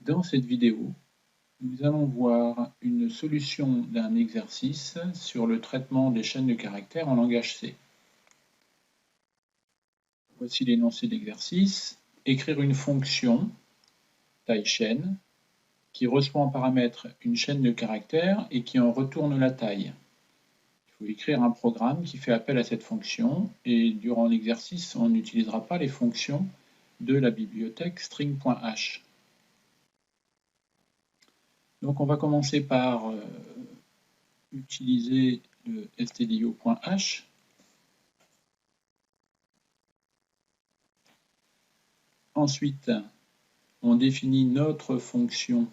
Dans cette vidéo, nous allons voir une solution d'un exercice sur le traitement des chaînes de caractères en langage C. Voici l'énoncé d'exercice. Écrire une fonction, taille chaîne, qui reçoit en paramètre une chaîne de caractères et qui en retourne la taille. Il faut écrire un programme qui fait appel à cette fonction et durant l'exercice, on n'utilisera pas les fonctions de la bibliothèque string.h. Donc on va commencer par utiliser le stdio.h. Ensuite, on définit notre fonction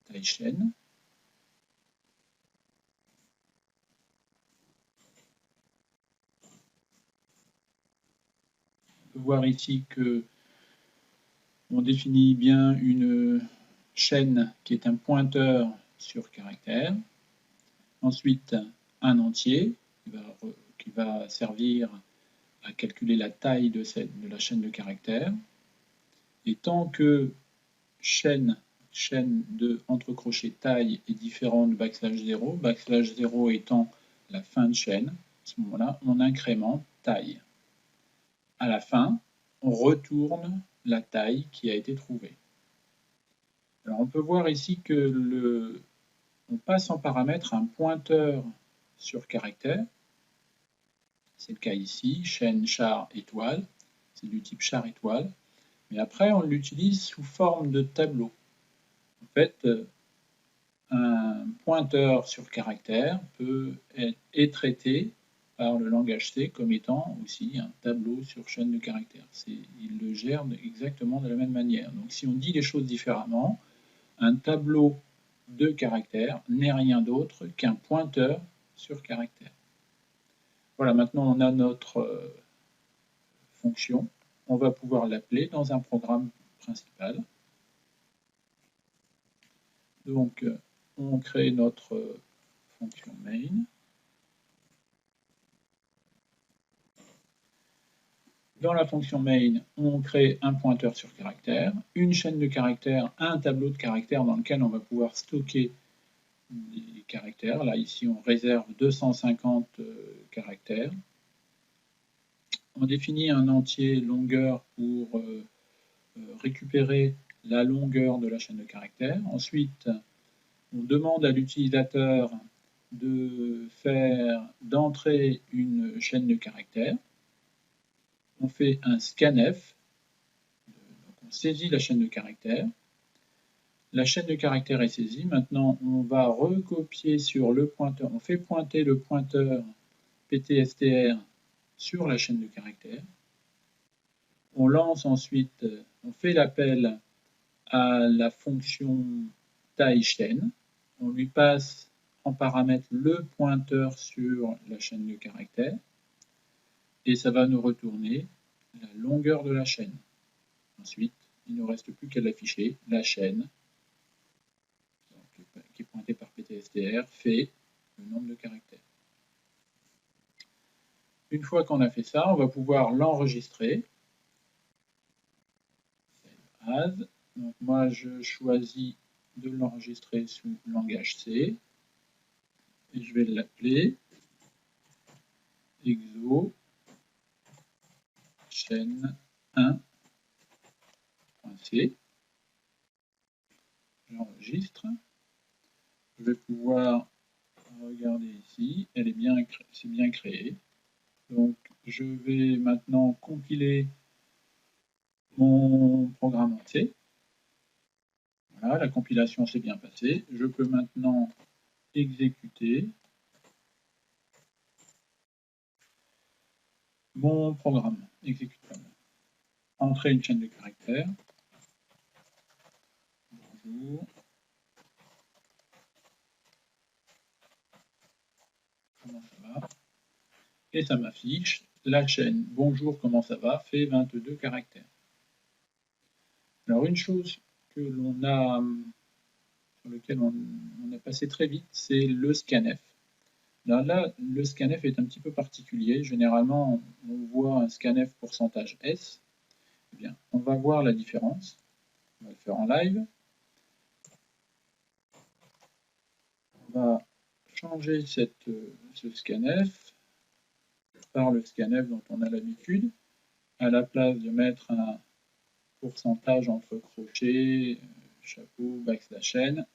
taille chaîne. On peut voir ici que on définit bien une chaîne qui est un pointeur sur caractère. Ensuite, un entier qui va servir à calculer la taille de la chaîne de caractères. Et tant que chaîne de entre crochets taille est différente de backslash 0 étant la fin de chaîne, à ce moment-là, on incrémente taille. À la fin, on retourne la taille qui a été trouvée. Alors on peut voir ici que on passe en paramètre un pointeur sur caractère. C'est le cas ici, chaîne char étoile, c'est du type char étoile. Mais après, on l'utilise sous forme de tableau. En fait, un pointeur sur caractère est traité par le langage C comme étant aussi un tableau sur chaîne de caractères. Il le gère exactement de la même manière. Donc si on dit les choses différemment, un tableau de caractères n'est rien d'autre qu'un pointeur sur caractère. Voilà, maintenant on a notre fonction. On va pouvoir l'appeler dans un programme principal. Donc on crée notre fonction main. Dans la fonction main, on crée un pointeur sur caractère, une chaîne de caractères, un tableau de caractères dans lequel on va pouvoir stocker des caractères. Là, ici, on réserve 250 caractères. On définit un entier longueur pour récupérer la longueur de la chaîne de caractères. Ensuite, on demande à l'utilisateur d'entrer une chaîne de caractères. On fait un scanf, donc on saisit la chaîne de caractères. La chaîne de caractères est saisie. Maintenant, on va recopier sur le pointeur. On fait pointer le pointeur ptstr sur la chaîne de caractères. On lance ensuite, on fait l'appel à la fonction taille chaîne. On lui passe en paramètre le pointeur sur la chaîne de caractères. Et ça va nous retourner la longueur de la chaîne. Ensuite, il ne reste plus qu'à l'afficher. La chaîne, qui est pointée par ptstr, fait le nombre de caractères. Une fois qu'on a fait ça, on va pouvoir l'enregistrer. Donc moi, je choisis de l'enregistrer sous langage C. Et je vais l'appeler exo chaîne 1.c. J'enregistre. Je vais pouvoir regarder ici, c'est bien créé. Donc je vais maintenant compiler mon programme en C. Voilà, la compilation s'est bien passée. Je peux maintenant exécuter mon programme exécutable. Entrer une chaîne de caractères. Bonjour. Comment ça va? Et ça m'affiche la chaîne bonjour, comment ça va fait 22 caractères. Alors une chose sur lequel on a passé très vite, c'est le scanf. Là, le scanf est un petit peu particulier. Généralement, on voit un scanf pourcentage %S. Eh bien, on va voir la différence. faire en live. On va changer ce scanf par le scanf dont on a l'habitude. À la place de mettre un pourcentage entre crochets, chapeau, backslash n,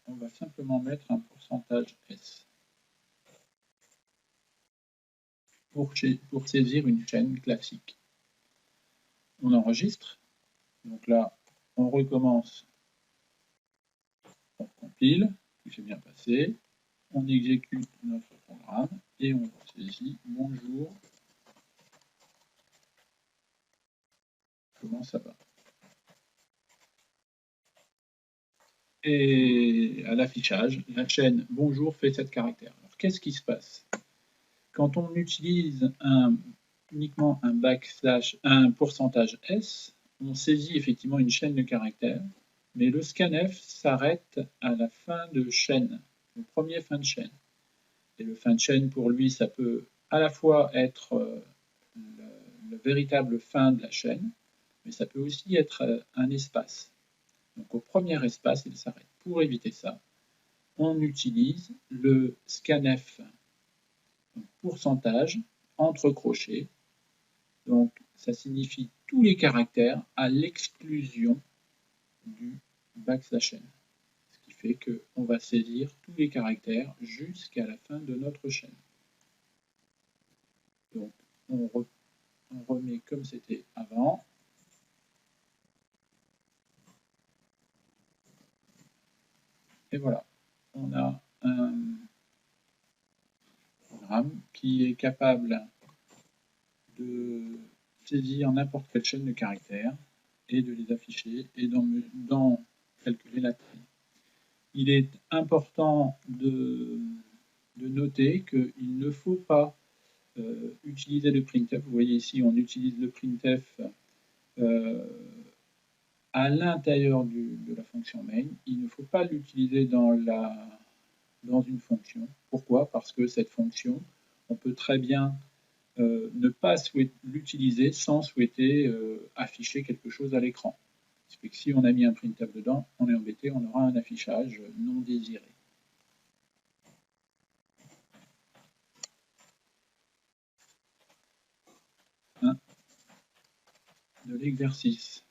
on va simplement mettre un pourcentage S pour saisir une chaîne classique. On enregistre. Donc là, on recommence. On compile. Tout s'est bien passé. On exécute notre programme et on saisit bonjour. Comment ça va? Et à l'affichage, la chaîne bonjour fait 7 caractères. Alors qu'est-ce qui se passe? Quand on utilise uniquement un pourcentage S, on saisit effectivement une chaîne de caractères, mais le scanf s'arrête à la fin de chaîne, le premier fin de chaîne. Et le fin de chaîne, pour lui, ça peut à la fois être le véritable fin de la chaîne, mais ça peut aussi être un espace. Donc au premier espace, il s'arrête. Pour éviter ça, on utilise le scanf pourcentage entre crochets. Donc ça signifie tous les caractères à l'exclusion du backslash n. Ce qui fait qu'on va saisir tous les caractères jusqu'à la fin de notre chaîne. Donc on remet comme c'était avant. Et voilà, on a un programme qui est capable de saisir n'importe quelle chaîne de caractères et de les afficher et d'en calculer la taille. Il est important de noter qu'il ne faut pas utiliser le printf. Vous voyez ici, on utilise le printf à l'intérieur de la fonction main. Il ne faut pas l'utiliser dans une fonction. Pourquoi? Parce que cette fonction, on peut très bien ne pas l'utiliser sans souhaiter afficher quelque chose à l'écran. Ce qui fait que si on a mis un printf dedans, on est embêté, on aura un affichage non désiré. De l'exercice.